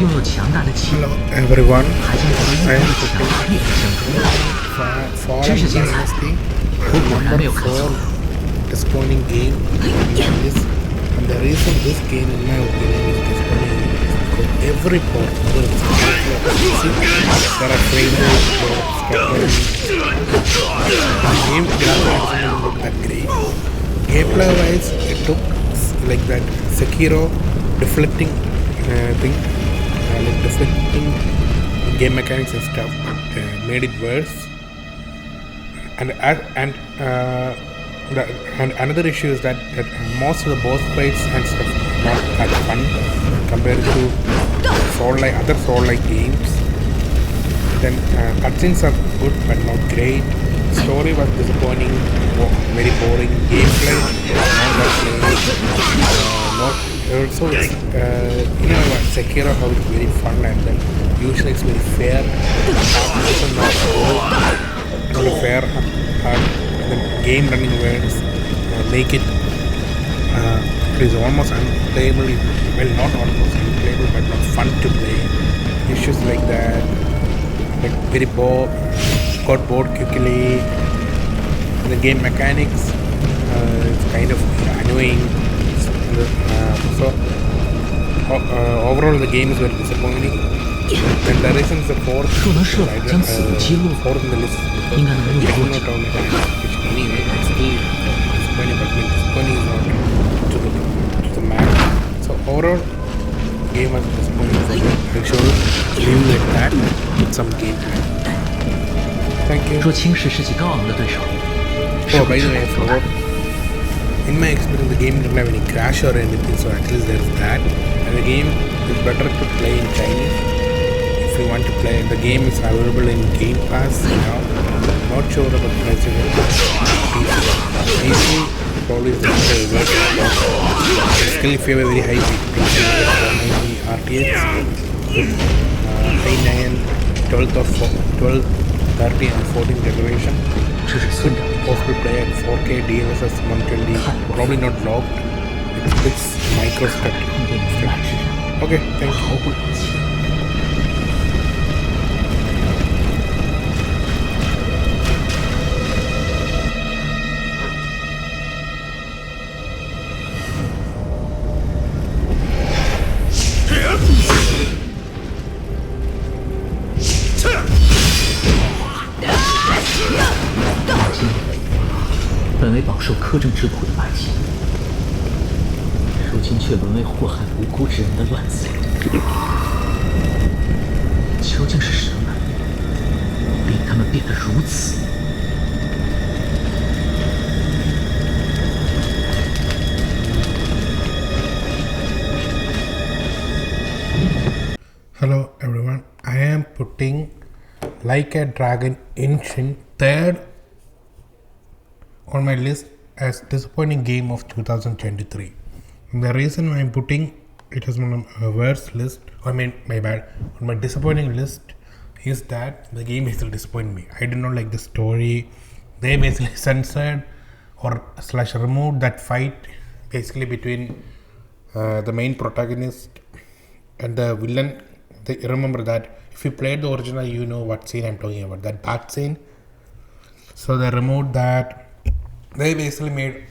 拥有强大的气力， everyone. 还将和异族的强烈相冲。知识精彩，我果然没有看错。 Disappointing game is, and the reason this game in my opinion is disappointing is because every part, whether it's there are frameworks or struggles, the game graphics doesn't look that great. Gameplay wise, it took like that Sekiro deflecting thing, like deflecting game mechanics and stuff, made it worse. And another issue is that most of the boss fights and stuff are not that fun compared to other Soul-like games. Then cutscenes are good but not great. Story was disappointing, very boring. Gameplay not that great. Also it's Sekiro, how it's very fun and then usually it's very fair. This is not a fair. The game running words make it is almost unplayable. Well, not almost unplayable, but not fun to play. Issues like that, like very got bored quickly. The game mechanics is kind of annoying. Overall, the game is very disappointing. And the reason is the fourth. 若能设法将此物击落， fourth in the list. 应该能入多久？ Anyway, it's still disappointing, but disappointing is not to the max. So overall, game was disappointing for me. I should leave it at that with some gameplay. Thank you. 若轻视士气高昂的对手， Oh, by the way, I forgot. In my experience, the game didn't have any crash or anything, so at least there's that. And the game is better to play in Chinese. If you want to play, the game is available in Game Pass now. Not sure about pricing it. PC probably is the better version. Still, if you have a very high PC, 190 RTX with i9 12, 30 and 14 generation. 这是村长。 Possible play at 4K DLSS 120, probably not locked. It's micro static. Okay, thank you. 本为饱受苛政之苦的百姓，如今却沦为祸害无辜之人的乱子。究竟是什么令他们变得如此？ Hello everyone, I am putting Like a Dragon Inshin third on my list as disappointing game of 2023. And the reason I'm putting it as on my worst list, my bad, on my disappointing list is that the game basically disappointed me. I did not like the story. They basically censored or / removed that fight basically between the main protagonist and the villain. Remember that if you played the original, you know what scene I'm talking about, that bat scene. So they removed that. They basically made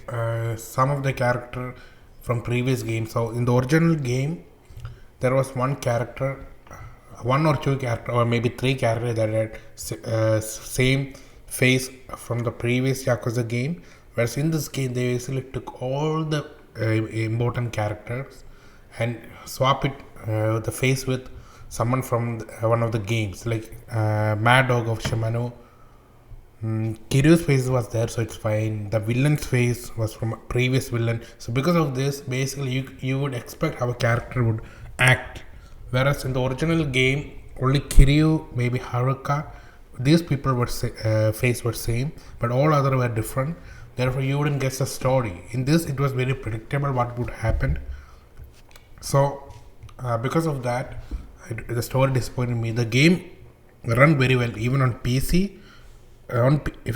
some of the character from previous games. So in the original game, there was one character, one or two character, or maybe three characters that had same face from the previous Yakuza game. Whereas in this game, they basically took all the important characters and swap it the face with someone from one of the games, like Mad Dog of Shimano. Kiryu's face was there, so it's fine. The villain's face was from a previous villain. So because of this, basically you would expect how a character would act. Whereas in the original game, only Kiryu, maybe Haruka, these people were face were same, but all other were different. Therefore, you wouldn't guess the story. In this, it was very predictable what would happen. So because of that, the story disappointed me. The game ran very well, even on PC.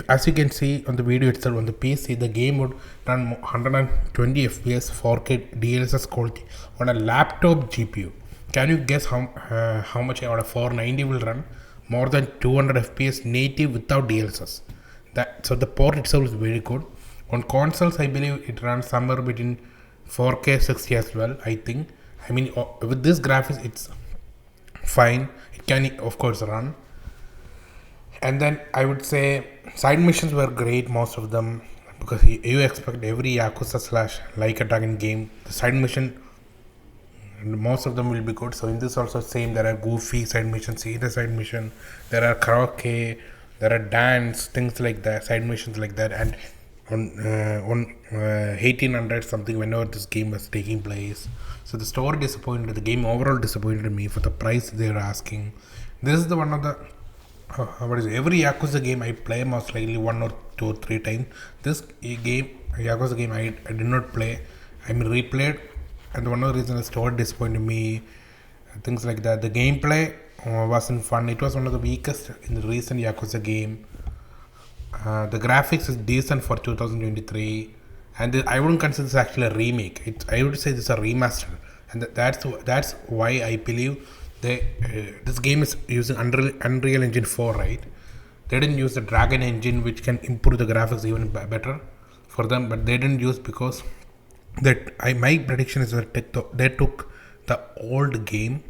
As you can see on the video itself, on the PC, the game would run 120 FPS 4K DLSS quality on a laptop GPU. Can you guess how much on a 490 will run? More than 200 FPS native without DLSS. So the port itself is very good. On consoles, I believe it runs somewhere between 4K 60 as well. I think. I mean, with this graphics, it's fine. It can of course run. And then I would say side missions were great, most of them, because you expect every Yakuza slash Like a Dragon game, the side mission, most of them will be good. So in this also same, there are goofy side missions, serious side mission, there are karaoke, there are dance, things like that, side missions like that. And on 1800 something, whenever this game was taking place, so the story disappointed, the game overall disappointed me for the price they are asking. This is the one of the every Yakuza game I play most likely 1 or 2 or 3 times. This game, Yakuza game, I did not play. I mean replayed, and one of the reasons the story disappointed me, things like that. The gameplay wasn't fun. It was one of the weakest in the recent Yakuza game. The graphics is decent for 2023, and I wouldn't consider this actually a remake. I would say this is a remaster, and that's why I believe this game is using Unreal Engine 4, right? They didn't use the Dragon engine, which can improve the graphics even better for them, but they didn't use because my prediction is that they took the old game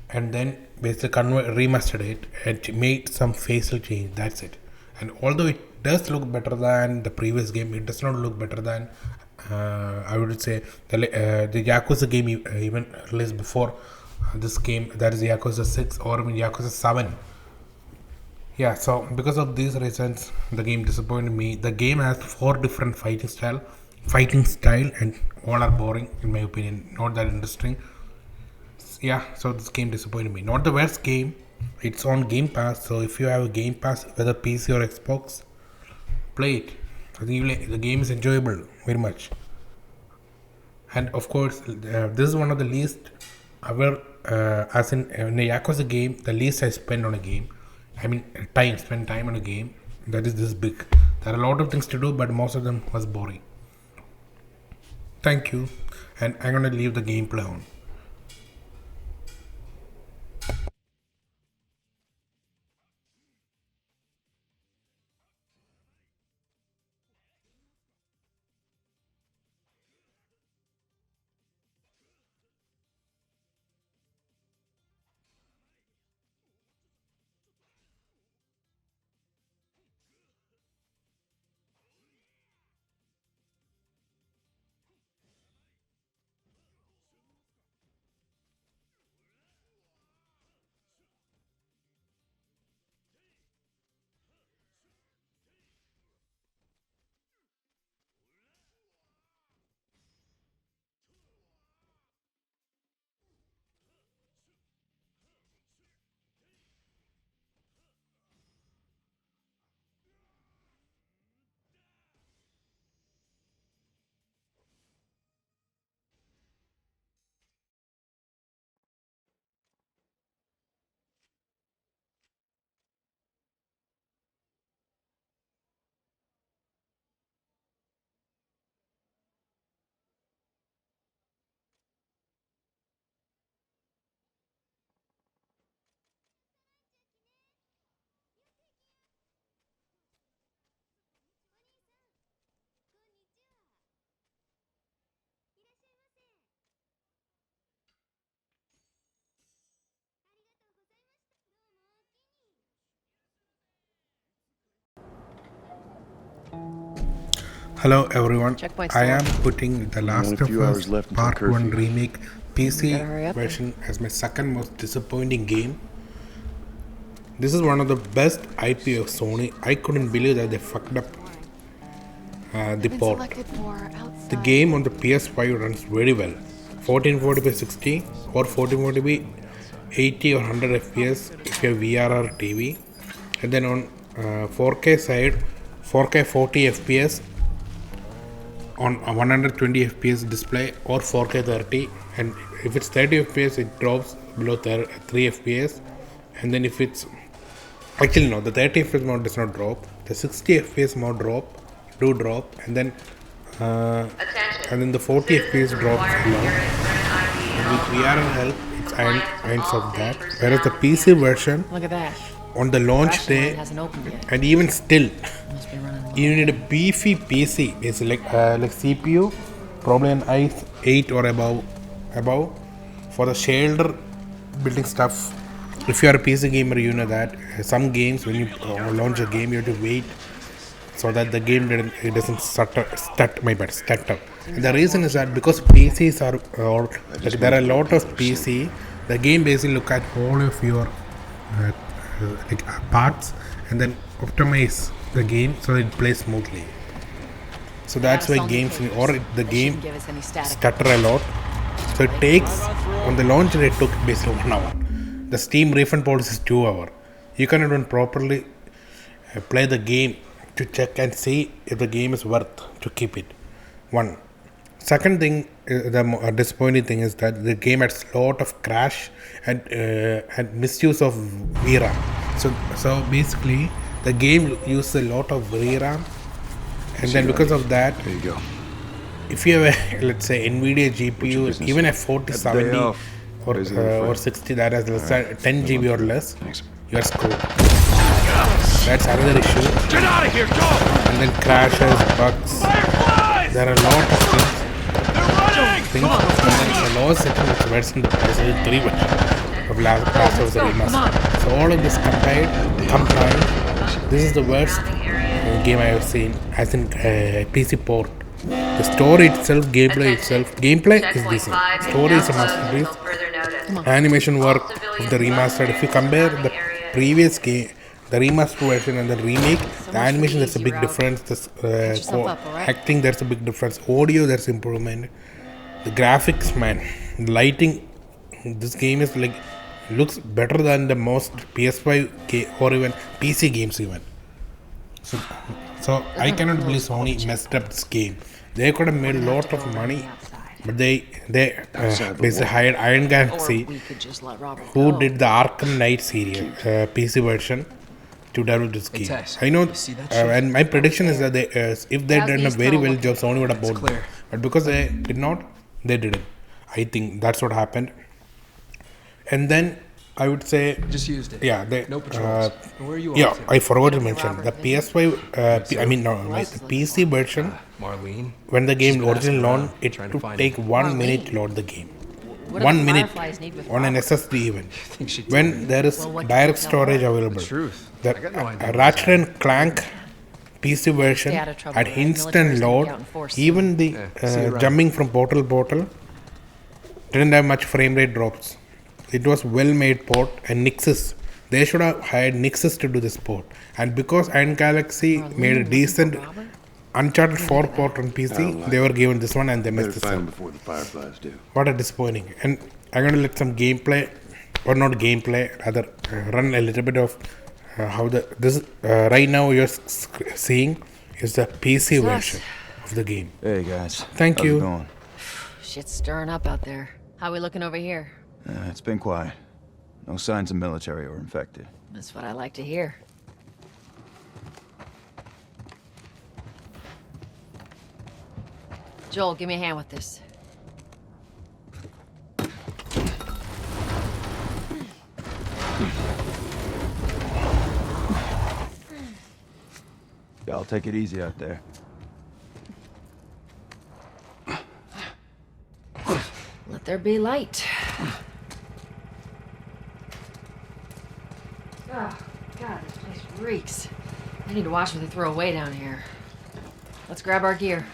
and then basically remastered it and made some facial change. That's it. And although it does look better than the previous game, it does not look better than I would say the Yakuza game even released before this game, that is Yakuza 6 or even Yakuza 7. Yeah, so because of these reasons, the game disappointed me. The game has 4 different fighting style, and all are boring in my opinion, not that interesting. Yeah, so this game disappointed me. Not the worst game. It's on Game Pass, so if you have a Game Pass, whether PC or Xbox, play it. I think the game is enjoyable very much. And of course, this is one of the least ever, as in a Yakuza game, the least I spend on a game. I mean, spend time on a game that is this big. There are a lot of things to do, but most of them was boring. Thank you, and I'm gonna leave the gameplay on. Hello everyone, I am putting The Last of Us Part 1 Remake PC version as my second most disappointing game. This is one of the best IP of Sony. I couldn't believe that they fucked up the port. The game on the PS5 runs very well, 1440 by 60 or 1440 by 80 or 100 FPS if you have VR or TV. And then on 4K side, 4K 40 FPS on a 120 FPS display or 4K 30, and if it's 30 FPS it drops below 3 FPS, and then if it's actually no, the 30 FPS mode does not drop, the 60 FPS mode drop, and then the 40 FPS drops along. And with VR help, it's ends of that. Whereas the PC version Look at that. on the launch Crashing line day, hasn't opened yet. and even still, Must be running low. you need a beefy PC. It's like CPU, probably an i8 or above for the shader building stuff. If you are a PC gamer, you know that some games when you launch a game, you have to wait so that the game doesn't stutter. And the reason is that because PCs are or like there are a lot of PC, the game basically look at all of your parts and then optimize the game so it plays smoothly. So that's why games the game Give us any static. stutter a lot. So it takes on the launch day it took basically 1 hour. The Steam refund policy is 2 hours. You cannot even properly play the game to check and see if the game is worth to keep it. One. Second thing, the disappointing thing is that the game has a lot of crash and misuse of VRAM. So basically, the game uses a lot of VRAM, and then because of that, There you go. if you have a, let's say NVIDIA GPU, business? even a 4070 off. Busy little or friend. 60 that has less than 10 GB or less, Thanks. you are screwed. That's another issue. Get out of here, go! And then crashes, bugs. Fireflies! There are a lot of things. They're running! And then the lowest setting is version 3 version of Last of the Remastered. So all of this combined, this is the worst game I have seen as in PC port. The story itself, gameplay is decent. Story is a masterpiece. Animation work of the remastered. If you compare the previous game, the remastered version and the remake, the animation there's a big difference. Acting there's a big difference. Audio there's improvement. The graphics, man, the lighting. This game is like looks better than the most PS5 or even PC games even. So I cannot believe Sony messed up this game. They could have made a lot of money, but they basically hired Iron Galaxy, We could just let Robert who go. did the Arkham Knight series PC version, to develop this game. Tess, I know, you see that shit? and my prediction is that if they done a Galaxy's very gonna well look job, Sony would have bought them. clear. But because they did not, they didn't. I think that's what happened. And then I would say, Just used it. yeah, they, No patrols. And where are you yeah, off to? I forgot to mention Robert, the this PS5. The PC version. Marlene. When the game She's been originally asking launched, around, it trying to took find take him. 1 minute to load the game. What do 1 the minute Fireflies need with on an Robert? SSD even. think she told When me. there is Well, what direct did you tell storage her? available. The truth. The I got no idea. Ratchet and Clank PC version Stay out of trouble, had right? instant Military's gonna load. be out in force Even the see you around. jumping from portal didn't have much frame rate drops. It was well made port and Nixes. They should have hired Nixes to do this port. And because Iron Galaxy made a decent Robert? Uncharted 4 port on PC, they were given this one and they Better messed this find up. him before the Fireflies do. What a disappointing. And I'm going to let some gameplay, or not gameplay, rather run a little bit of how this right now you're seeing is the PC version of the game. Hey guys. Thank How's you. it going? Shit's stirring up out there. How we looking over here? It's been quiet. No signs of military or infected. That's what I like to hear. Joel, give me a hand with this. Y'all take it easy out there. Let there be light. Oh, God, this place reeks. I need to watch what they throw away down here. Let's grab our gear.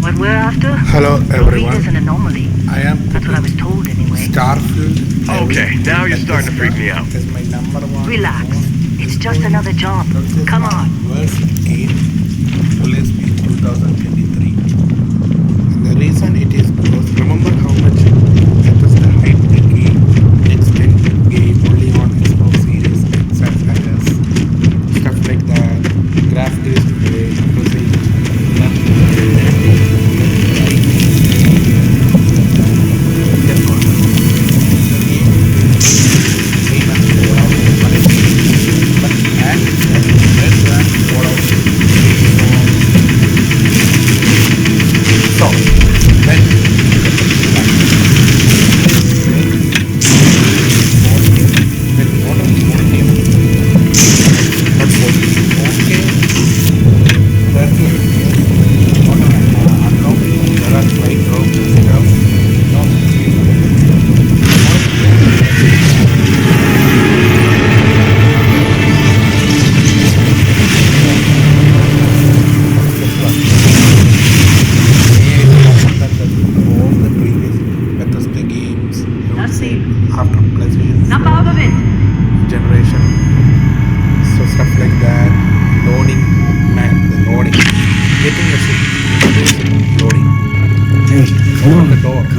What we're after? Hello Is everyone. an anomaly. I am That's what I was told anyway. Starfield. Okay, now you're starting to freak me out. Is my number one. Relax. It's just another job. This is Come my on. Worst game released in 2023. And the reason it is because remember how much it was the hype the game, the extended game only on Xbox Series X and S. Stuff like that. Graphics,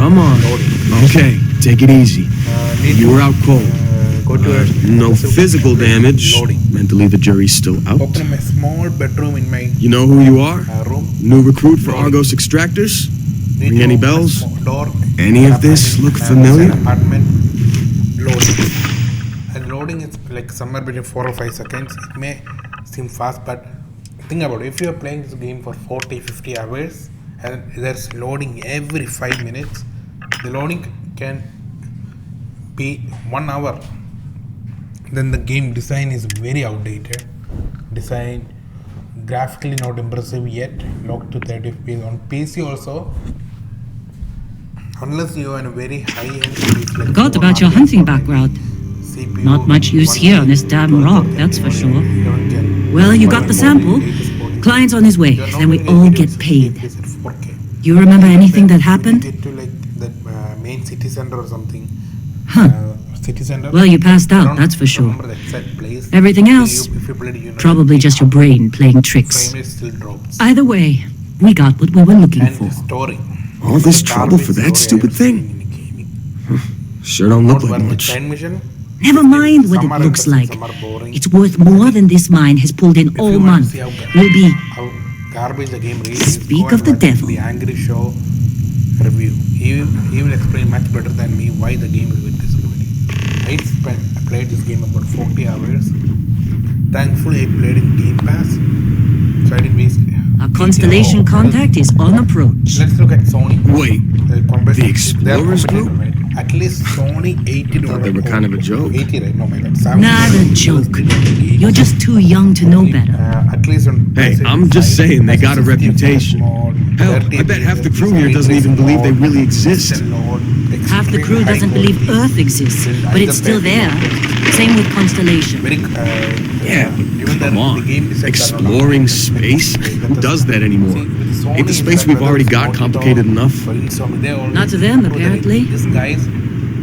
Come on. Okay, take it easy. You were out cold. Go to a No physical damage. Loading. Mentally, the jury's still out. Open a small bedroom in my You know who you are? room. New recruit for Argos Extractors? Need Ring to any open a bells? small door. Any of this look familiar? Apartment loading. And loading is like somewhere between 4 or 5 seconds. It may seem fast, but think about it. If you are playing this game for 40, 50 hours and there's loading every 5 minutes, the loading can be 1 hour. Then the game design is very outdated. Design graphically not impressive yet. Locked to 30 FPS on PC also. Unless you are in a very high-end PC like Forgot about your hunting background. CPU, Not much use here on this damn rock, that's for sure. Well, you got the sample. Client's on his way, then we all get paid. You remember anything that happened? Get to like that main city center or something. Huh. City center. Well, you passed I out, don't that's for sure. remember the exact place. Everything If else, you played, you know, probably just your brain playing tricks. frame rate still drops. Either way, we got what we were looking And for. the story. All this The trouble for garbage that story stupid I've thing? seen in gaming. Sure don't Not look like worth the much. side mission. Never mind what Some it are looks interesting, like. some are boring. It's worth more than this mine has pulled in If all you want to month. see Will be. how garbage the game really is, Speak go of and the watch devil. The Angry Show review. He will explain much better than me why the game is very disappointing. I played this game about 40 hours. Thankfully, I played in Game Pass, so I didn't waste. Our constellation contact is on approach. Let's look at Sony. Wait, the Explorers competitor, group? right? At least Sony 80 Thought they were kind of a joke. 80, right? No, my God. 70 Not a joke. You're just too young to know better. At least on Hey, PlayStation I'm just 5, saying they got a 60 reputation. mode, Hell, 30 I bet half the FPS, crew here doesn't even believe they really exist. instant load, Half the extreme crew high doesn't believe quality, Earth exists, build but it's either still better there. Same with Constellation. Very, Yeah, even come the on. game designs are not- Exploring space? Who does that anymore? See, with Sony, Ain't the it's space like we've whether already it's got Naughty complicated Dog enough? or Insomnia, they already Not to them, improve the- apparently. These guys,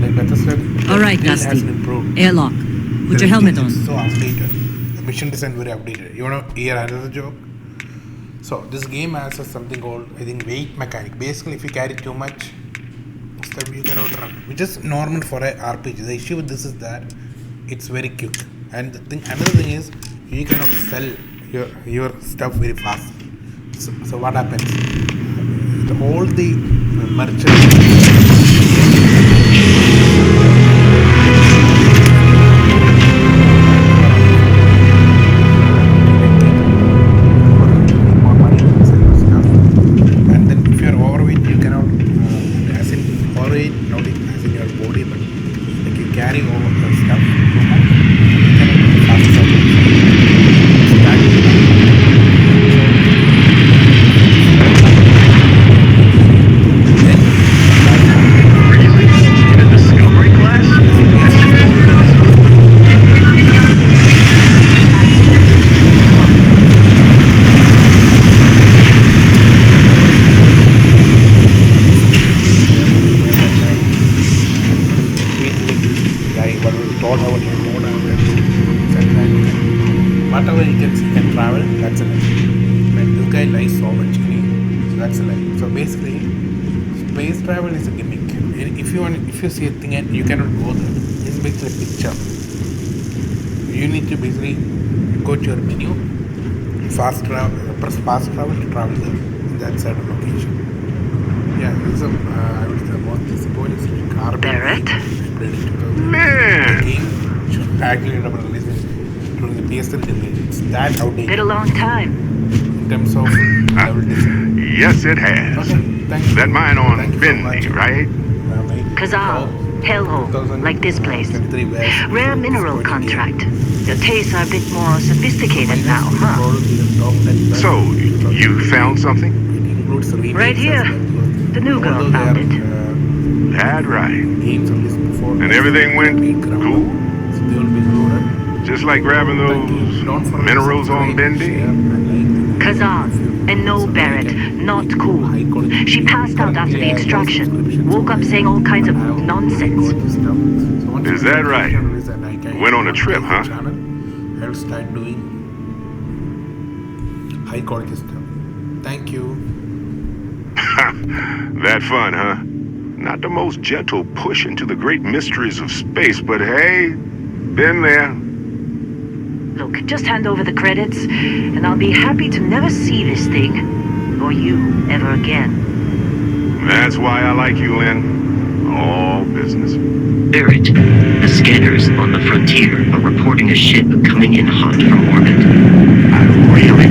like Bethesda, All right, still has Dusty. been improved. Airlock. Put The your helmet engine on. is so outdated. The mission design very outdated. You wanna hear another joke? So this game has something called, I think, weight mechanic. Basically, if you carry too much stuff, you cannot run, which is normal for a RPG. The issue with this is that it's very quick, and another thing is you cannot sell your stuff very fast. So what happens? All the merchants. And then if you are overweight, you cannot, as in overweight, not as in your body, but like you carry over the stuff too much, you cannot fast Really? In a discovery class? whatever he can travel, that's a lie. Like this guy lies so much, so that's a lie. So basically, space travel is a gimmick. If you see a thing and you cannot go there, it's basically a picture. You need to basically go to your menu, press fast travel to travel there in that certain location. Yeah, this is I would say most disappointing garbage. Barrett? Man! The game should actually end up releasing during the PS3 generation. It's that outdated Been a long time. in terms of level design. Yes, it has. Okay, thank you. That mine on Thank you so Bentley, much. right? Kazal, hellhole, like this place. 2023 West. Rare mineral contract. Your tastes are a bit more sophisticated now, huh? So, you found something? It includes remakes Right here. as well, because The new girl although found they it. are, That right. games released before. And everything went cool? So they will be included. Just like grabbing Thank you. those Don't forget to minerals on subscribe, Bendy? share, and like. Kazan, and no Barrett, not cool. She passed out after the extraction. Woke up saying all kinds of nonsense. Is that right? Went on a trip, huh? I'll start doing high quality stuff. Thank you. That fun, huh? Not the most gentle push into the great mysteries of space, but hey, been there. Look, just hand over the credits, and I'll be happy to never see this thing, or you, ever again. That's why I like you, Lynn. All business. Barrett, the scanners on the frontier are reporting a ship coming in hot from orbit. I really